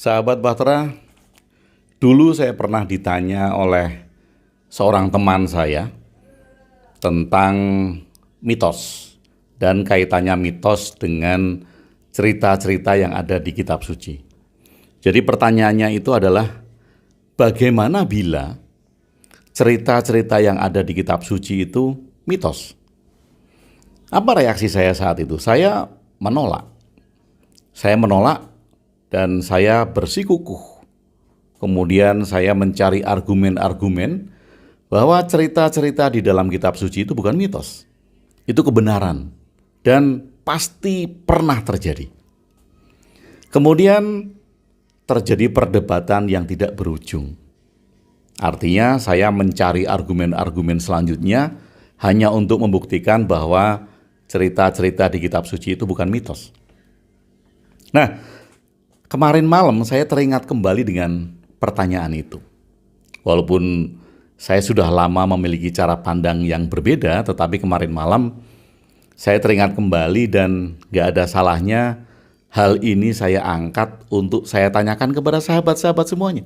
Sahabat Bahtera, dulu saya pernah ditanya oleh seorang teman saya tentang mitos dan kaitannya mitos dengan cerita-cerita yang ada di kitab suci. Jadi pertanyaannya itu adalah bagaimana bila cerita-cerita yang ada di kitab suci itu mitos? Apa reaksi saya saat itu? Saya menolak. Dan saya bersikukuh. Kemudian saya mencari argumen-argumen bahwa cerita-cerita di dalam kitab suci itu bukan mitos. Itu kebenaran dan pasti pernah terjadi. Kemudian terjadi perdebatan yang tidak berujung. Artinya saya mencari argumen-argumen selanjutnya hanya untuk membuktikan bahwa cerita-cerita di kitab suci itu bukan mitos. Nah, kemarin malam saya teringat kembali dengan pertanyaan itu. Walaupun saya sudah lama memiliki cara pandang yang berbeda, tetapi kemarin malam saya teringat kembali dan gak ada salahnya hal ini saya angkat untuk saya tanyakan kepada sahabat-sahabat semuanya.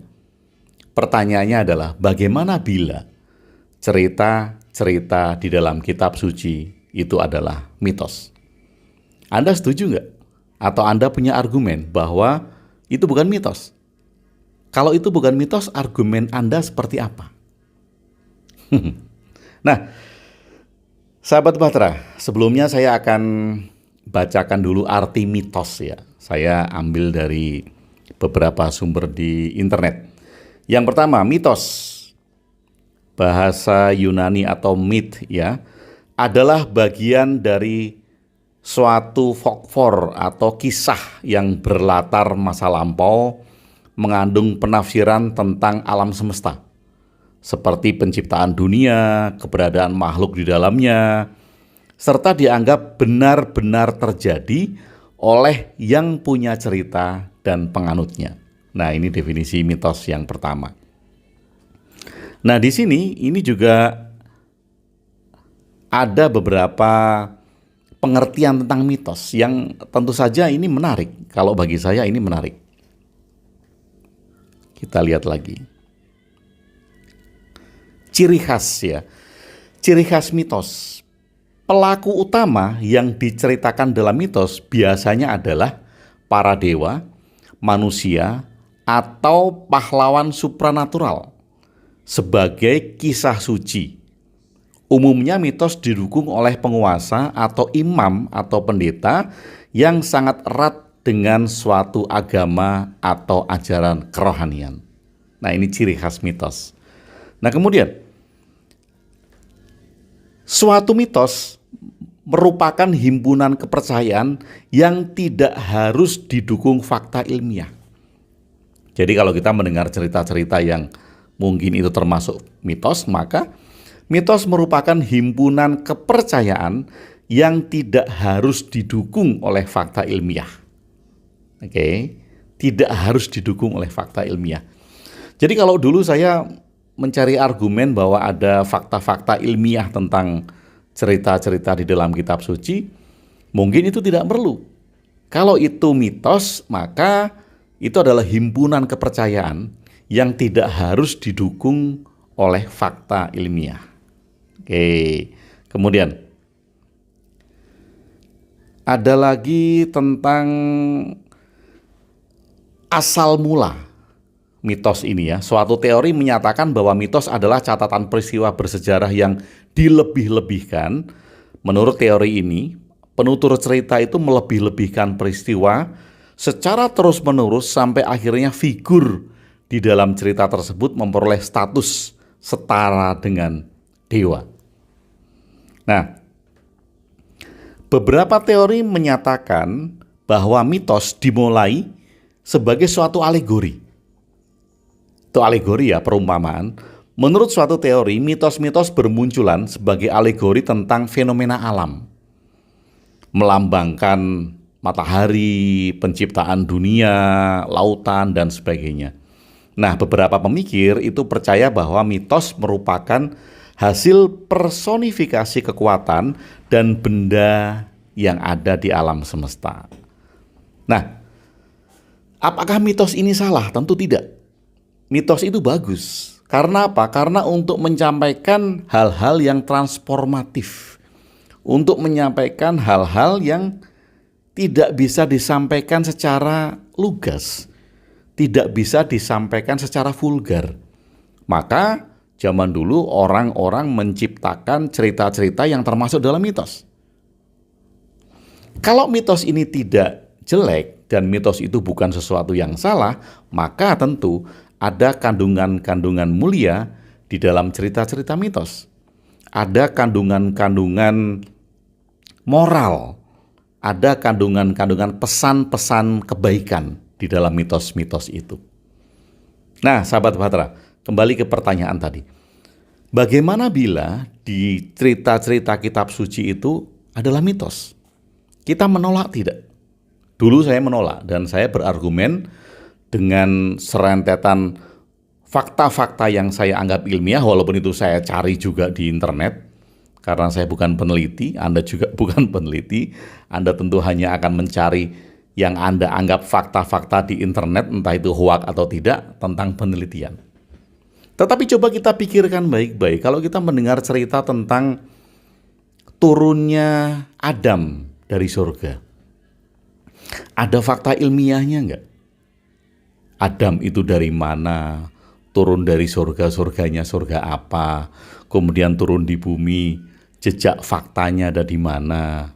Pertanyaannya adalah bagaimana bila cerita-cerita di dalam kitab suci itu adalah mitos? Anda setuju nggak? Atau Anda punya argumen bahwa itu bukan mitos? Kalau itu bukan mitos, argumen Anda seperti apa? Nah, sahabat Bahtera, sebelumnya saya akan bacakan dulu arti mitos ya. Saya ambil dari beberapa sumber di internet. Yang pertama, mitos, bahasa Yunani atau myth ya, adalah bagian dari suatu folklore atau kisah yang berlatar masa lampau, mengandung penafsiran tentang alam semesta, seperti penciptaan dunia, keberadaan makhluk di dalamnya, serta dianggap benar-benar terjadi oleh yang punya cerita dan penganutnya. Nah, ini definisi mitos yang pertama. Nah, di sini ini juga ada beberapa pengertian tentang mitos yang tentu saja ini menarik. Kalau bagi saya ini menarik. Kita lihat lagi. Ciri khas ya. Ciri khas mitos. Pelaku utama yang diceritakan dalam mitos biasanya adalah para dewa, manusia, atau pahlawan supranatural sebagai kisah suci. Umumnya mitos didukung oleh penguasa atau imam atau pendeta yang sangat erat dengan suatu agama atau ajaran kerohanian. Nah, ini ciri khas mitos. Nah, kemudian suatu mitos merupakan himpunan kepercayaan yang tidak harus didukung fakta ilmiah. Jadi kalau kita mendengar cerita-cerita yang mungkin itu termasuk mitos, maka mitos merupakan himpunan kepercayaan yang tidak harus didukung oleh fakta ilmiah. Oke, tidak harus didukung oleh fakta ilmiah. Jadi kalau dulu saya mencari argumen bahwa ada fakta-fakta ilmiah tentang cerita-cerita di dalam kitab suci, mungkin itu tidak perlu. Kalau itu mitos, maka itu adalah himpunan kepercayaan yang tidak harus didukung oleh fakta ilmiah. Oke, kemudian ada lagi tentang asal mula mitos ini ya. Suatu teori menyatakan bahwa mitos adalah catatan peristiwa bersejarah yang dilebih-lebihkan. Menurut teori ini, penutur cerita itu melebih-lebihkan peristiwa secara terus-menerus sampai akhirnya figur di dalam cerita tersebut memperoleh status setara dengan dewa. Nah, beberapa teori menyatakan bahwa mitos dimulai sebagai suatu alegori. Itu alegori ya, perumpamaan. Menurut suatu teori, mitos-mitos bermunculan sebagai alegori tentang fenomena alam. Melambangkan matahari, penciptaan dunia, lautan, dan sebagainya. Nah, beberapa pemikir itu percaya bahwa mitos merupakan hasil personifikasi kekuatan dan benda yang ada di alam semesta. Nah, Apakah mitos ini salah? Tentu tidak. Mitos itu bagus. Karena apa? Karena untuk menyampaikan hal-hal yang transformatif. Untuk menyampaikan hal-hal yang tidak bisa disampaikan secara lugas. Tidak bisa disampaikan secara vulgar. Maka zaman dulu orang-orang menciptakan cerita-cerita yang termasuk dalam mitos. Kalau mitos ini tidak jelek dan mitos itu bukan sesuatu yang salah, maka tentu ada kandungan-kandungan mulia di dalam cerita-cerita mitos. Ada kandungan-kandungan moral, ada kandungan-kandungan pesan-pesan kebaikan di dalam mitos-mitos itu. Nah, sahabat Bahtera, kembali ke pertanyaan tadi. Bagaimana bila di cerita-cerita kitab suci itu adalah mitos? Kita menolak tidak? Dulu saya menolak dan saya berargumen dengan serentetan fakta-fakta yang saya anggap ilmiah, walaupun itu saya cari juga di internet. Karena saya bukan peneliti, Anda juga bukan peneliti, Anda tentu hanya akan mencari yang Anda anggap fakta-fakta di internet, entah itu hoax atau tidak, tentang penelitian. Tetapi coba kita pikirkan baik-baik, kalau kita mendengar cerita tentang turunnya Adam dari surga, ada fakta ilmiahnya enggak? Adam itu dari mana? Turun dari surga-surganya surga apa? Kemudian turun di bumi, jejak faktanya ada di mana?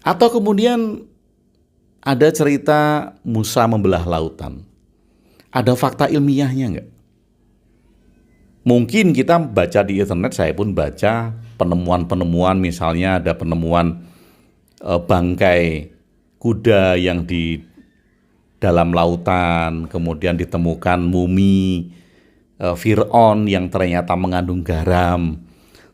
Atau kemudian ada cerita Musa membelah lautan. Ada fakta ilmiahnya enggak? Mungkin kita baca di internet, saya pun baca penemuan-penemuan, misalnya ada penemuan bangkai kuda yang di dalam lautan, kemudian ditemukan mumi Fir'aun yang ternyata mengandung garam.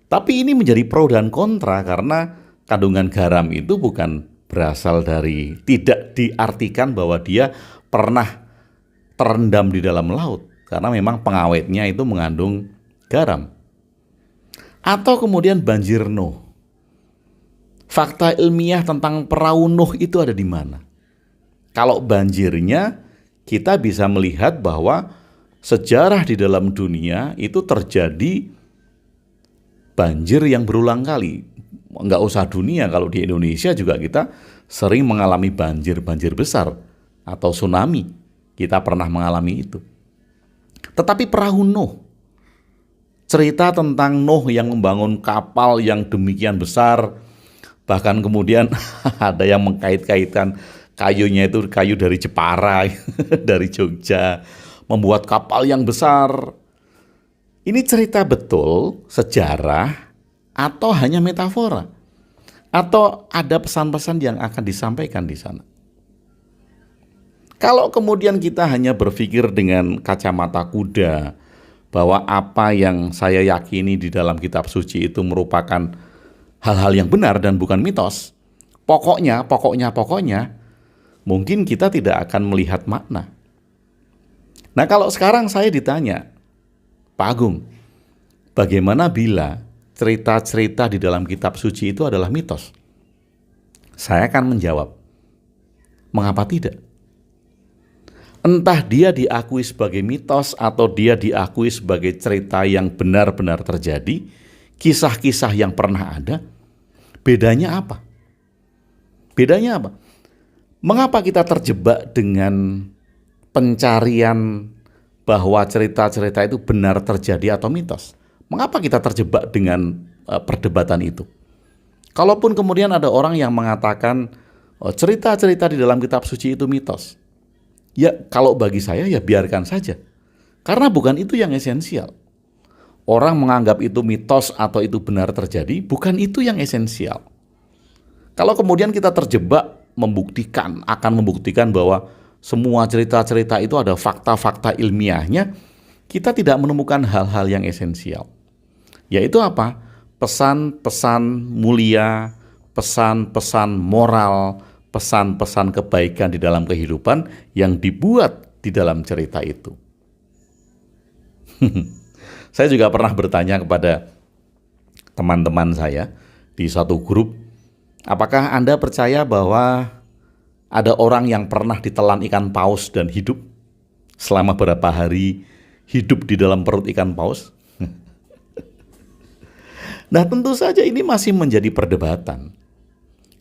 Tapi ini menjadi pro dan kontra karena kandungan garam itu bukan berasal dari, tidak diartikan bahwa dia pernah terendam di dalam laut, karena memang pengawetnya itu mengandung garam. Atau kemudian banjir Nuh. Fakta ilmiah tentang perahu Nuh itu ada di mana? Kalau banjirnya, kita bisa melihat bahwa sejarah di dalam dunia itu terjadi banjir yang berulang kali. Enggak usah dunia, kalau di Indonesia juga kita sering mengalami banjir-banjir besar atau tsunami. Kita pernah mengalami itu. Tetapi perahu Nuh, cerita tentang Nuh yang membangun kapal yang demikian besar, bahkan kemudian ada yang mengkait-kaitkan kayunya itu kayu dari Jepara, dari Jogja, membuat kapal yang besar. Ini cerita betul, sejarah, atau hanya metafora? Atau ada pesan-pesan yang akan disampaikan di sana? Kalau kemudian kita hanya berpikir dengan kacamata kuda, bahwa apa yang saya yakini di dalam kitab suci itu merupakan hal-hal yang benar dan bukan mitos, pokoknya, mungkin kita tidak akan melihat makna. Nah, kalau sekarang saya ditanya, Pak Agung, bagaimana bila cerita-cerita di dalam kitab suci itu adalah mitos? Saya akan menjawab, mengapa tidak? Entah dia diakui sebagai mitos atau dia diakui sebagai cerita yang benar-benar terjadi, kisah-kisah yang pernah ada, bedanya apa? Bedanya apa? Mengapa kita terjebak dengan pencarian bahwa cerita-cerita itu benar terjadi atau mitos? Mengapa kita terjebak dengan perdebatan itu? Kalaupun kemudian ada orang yang mengatakan cerita-cerita di dalam kitab suci itu mitos, ya kalau bagi saya ya biarkan saja. Karena bukan itu yang esensial. Orang menganggap itu mitos atau itu benar terjadi, bukan itu yang esensial. Kalau kemudian kita terjebak akan membuktikan bahwa semua cerita-cerita itu ada fakta-fakta ilmiahnya, kita tidak menemukan hal-hal yang esensial. Yaitu apa? Pesan-pesan mulia, pesan-pesan moral, pesan-pesan kebaikan di dalam kehidupan yang dibuat di dalam cerita itu. Saya juga pernah bertanya kepada teman-teman saya di satu grup, apakah Anda percaya bahwa Ada orang yang pernah ditelan ikan paus dan hidup selama berapa hari hidup di dalam perut ikan paus? Nah, tentu saja ini masih menjadi perdebatan.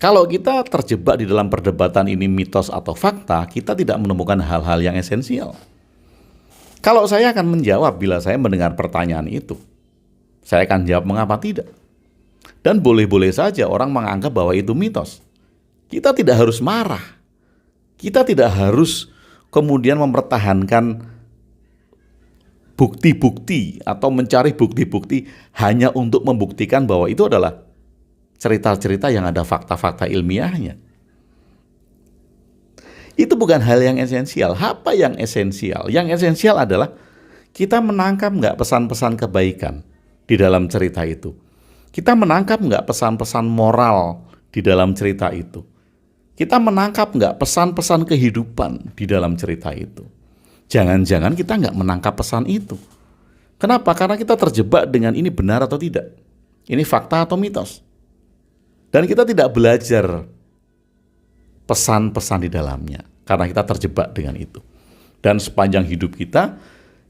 Kalau kita terjebak di dalam perdebatan ini mitos atau fakta, kita tidak menemukan hal-hal yang esensial. Kalau saya akan menjawab bila saya mendengar pertanyaan itu, saya akan jawab mengapa tidak. Dan boleh-boleh saja orang menganggap bahwa itu mitos. Kita tidak harus marah. Kita tidak harus kemudian mempertahankan bukti-bukti atau mencari bukti-bukti hanya untuk membuktikan bahwa itu adalah cerita-cerita yang ada fakta-fakta ilmiahnya. Itu bukan hal yang esensial. Apa yang esensial? Yang esensial adalah kita menangkap nggak pesan-pesan kebaikan di dalam cerita itu. Kita menangkap nggak pesan-pesan moral di dalam cerita itu. Kita menangkap nggak pesan-pesan kehidupan di dalam cerita itu. Jangan-jangan kita nggak menangkap pesan itu. Kenapa? Karena kita terjebak dengan ini benar atau tidak. Ini fakta atau mitos. Dan kita tidak belajar pesan-pesan di dalamnya. Karena kita terjebak dengan itu. Dan sepanjang hidup kita,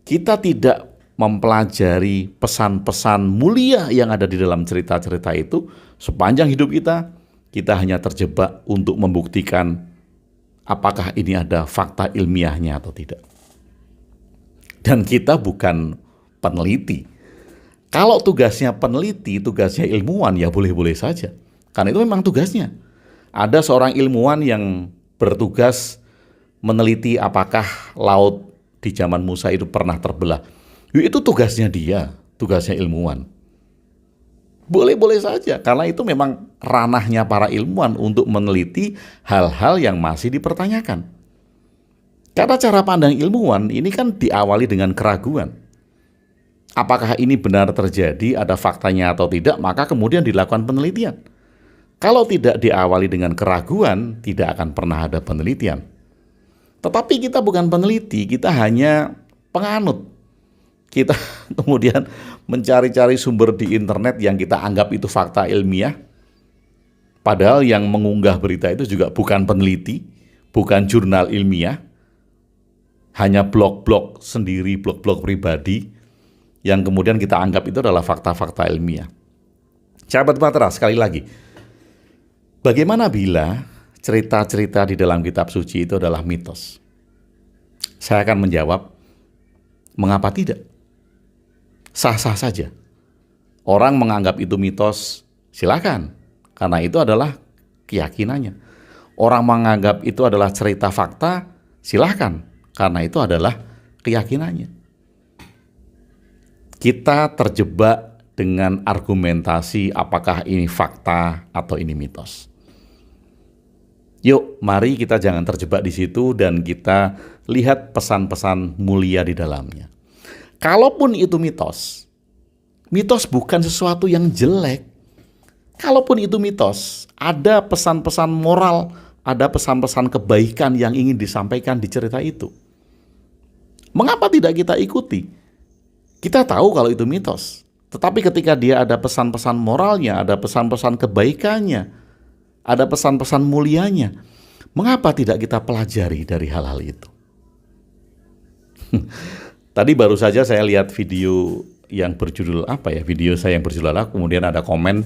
kita tidak mempelajari pesan-pesan mulia yang ada di dalam cerita-cerita itu. Sepanjang hidup kita hanya terjebak untuk membuktikan apakah ini ada fakta ilmiahnya atau tidak. Dan kita bukan peneliti. Kalau tugasnya peneliti, tugasnya ilmuwan, ya boleh-boleh saja. Karena itu memang tugasnya. Ada seorang ilmuwan yang bertugas meneliti apakah laut di zaman Musa itu pernah terbelah. Itu tugasnya dia, tugasnya ilmuwan. Boleh-boleh saja, karena itu memang ranahnya para ilmuwan untuk meneliti hal-hal yang masih dipertanyakan. Karena cara pandang ilmuwan ini kan diawali dengan keraguan. Apakah ini benar terjadi, ada faktanya atau tidak, maka kemudian dilakukan penelitian. Kalau tidak diawali dengan keraguan, tidak akan pernah ada penelitian. Tetapi kita bukan peneliti, kita hanya penganut. Kita kemudian mencari-cari sumber di internet yang kita anggap itu fakta ilmiah. Padahal yang mengunggah berita itu juga bukan peneliti, bukan jurnal ilmiah. Hanya blog-blog sendiri, blog-blog pribadi yang kemudian kita anggap itu adalah fakta-fakta ilmiah. Sahabat Bahtera, sekali lagi, bagaimana bila cerita-cerita di dalam kitab suci itu adalah mitos? Saya akan menjawab, mengapa tidak? Sah-sah saja. Orang menganggap itu mitos, silakan. Karena itu adalah keyakinannya. Orang menganggap itu adalah cerita fakta, silakan. Karena itu adalah keyakinannya. Kita terjebak dengan argumentasi apakah ini fakta atau ini mitos. Yuk, mari kita jangan terjebak di situ dan kita lihat pesan-pesan mulia di dalamnya. Kalaupun itu mitos, mitos bukan sesuatu yang jelek. Kalaupun itu mitos, ada pesan-pesan moral, ada pesan-pesan kebaikan yang ingin disampaikan di cerita itu. Mengapa tidak kita ikuti? Kita tahu kalau itu mitos, tetapi ketika dia ada pesan-pesan moralnya, ada pesan-pesan kebaikannya, ada pesan-pesan mulianya, mengapa tidak kita pelajari dari hal-hal itu? Tadi baru saja saya lihat video yang berjudul video saya yang berjudul kemudian ada komen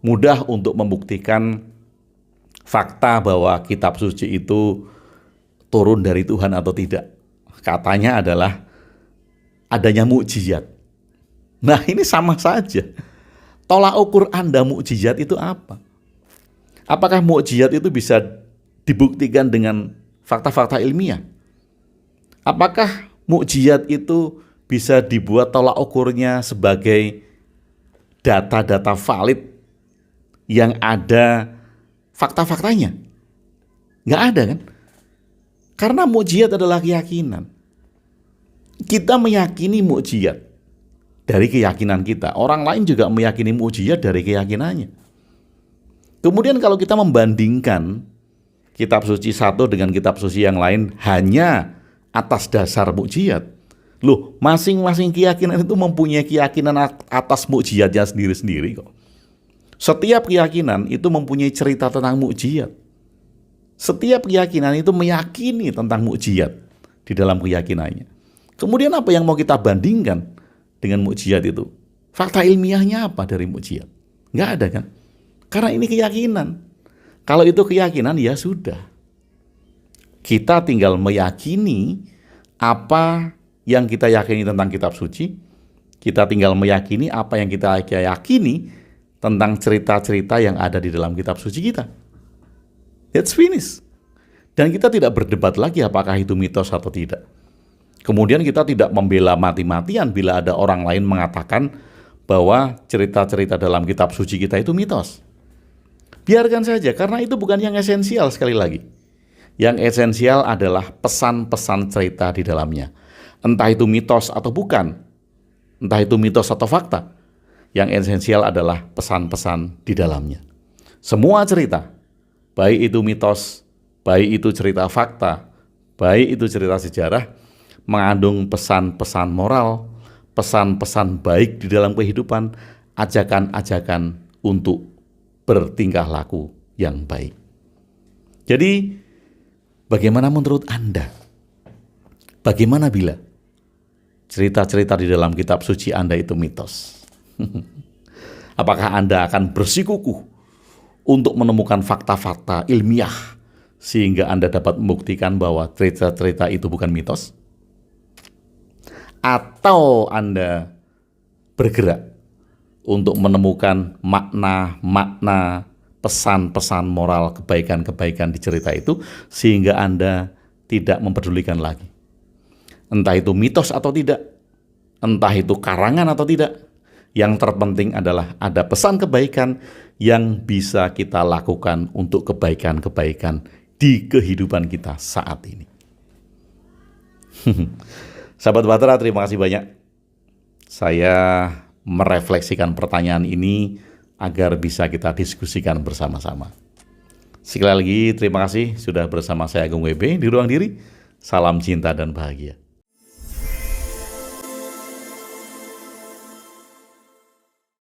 mudah untuk membuktikan fakta bahwa kitab suci itu turun dari Tuhan atau tidak. Katanya adalah adanya mukjizat. Nah, ini sama saja. Tolak ukur Anda mukjizat itu apa? Apakah mukjizat itu bisa dibuktikan dengan fakta-fakta ilmiah? Apakah mukjizat itu bisa dibuat tolak ukurnya sebagai data-data valid yang ada fakta-faktanya? Nggak ada kan? Karena mukjizat adalah keyakinan. Kita meyakini mukjizat dari keyakinan kita. Orang lain juga meyakini mukjizat dari keyakinannya. Kemudian kalau kita membandingkan kitab suci satu dengan kitab suci yang lain hanya atas dasar mukjizat. Loh, masing-masing keyakinan itu mempunyai keyakinan atas mukjizatnya sendiri-sendiri kok. Setiap keyakinan itu mempunyai cerita tentang mukjizat. Setiap keyakinan itu meyakini tentang mukjizat di dalam keyakinannya. Kemudian apa yang mau kita bandingkan dengan mukjizat itu? Fakta ilmiahnya apa dari mukjizat? Nggak ada kan? Karena ini keyakinan. Kalau itu keyakinan ya sudah. Kita tinggal meyakini apa yang kita yakini tentang kitab suci. Kita tinggal meyakini apa yang kita yakini tentang cerita-cerita yang ada di dalam kitab suci kita. That's finished. Dan kita tidak berdebat lagi apakah itu mitos atau tidak. Kemudian kita tidak membela mati-matian bila ada orang lain mengatakan bahwa cerita-cerita dalam kitab suci kita itu mitos. Biarkan saja, karena itu bukan yang esensial sekali lagi. Yang esensial adalah pesan-pesan cerita di dalamnya. Entah itu mitos atau bukan, entah itu mitos atau fakta. Yang esensial adalah pesan-pesan di dalamnya. Semua cerita, baik itu mitos, baik itu cerita fakta, baik itu cerita sejarah, mengandung pesan-pesan moral, pesan-pesan baik di dalam kehidupan, ajakan-ajakan untuk bertingkah laku yang baik. Jadi, bagaimana menurut Anda? Bagaimana bila cerita-cerita di dalam kitab suci Anda itu mitos? Apakah Anda akan bersikukuh untuk menemukan fakta-fakta ilmiah sehingga Anda dapat membuktikan bahwa cerita-cerita itu bukan mitos? Atau Anda bergerak untuk menemukan makna-makna, pesan-pesan moral, kebaikan-kebaikan di cerita itu sehingga Anda tidak mempedulikan lagi. Entah itu mitos atau tidak, entah itu karangan atau tidak, yang terpenting adalah ada pesan kebaikan yang bisa kita lakukan untuk kebaikan-kebaikan di kehidupan kita saat ini. Sahabat Bahtera, terima kasih banyak. Saya merefleksikan pertanyaan ini agar bisa kita diskusikan bersama-sama. Sekali lagi terima kasih sudah bersama saya Agung WB di Ruang Diri. Salam cinta dan bahagia.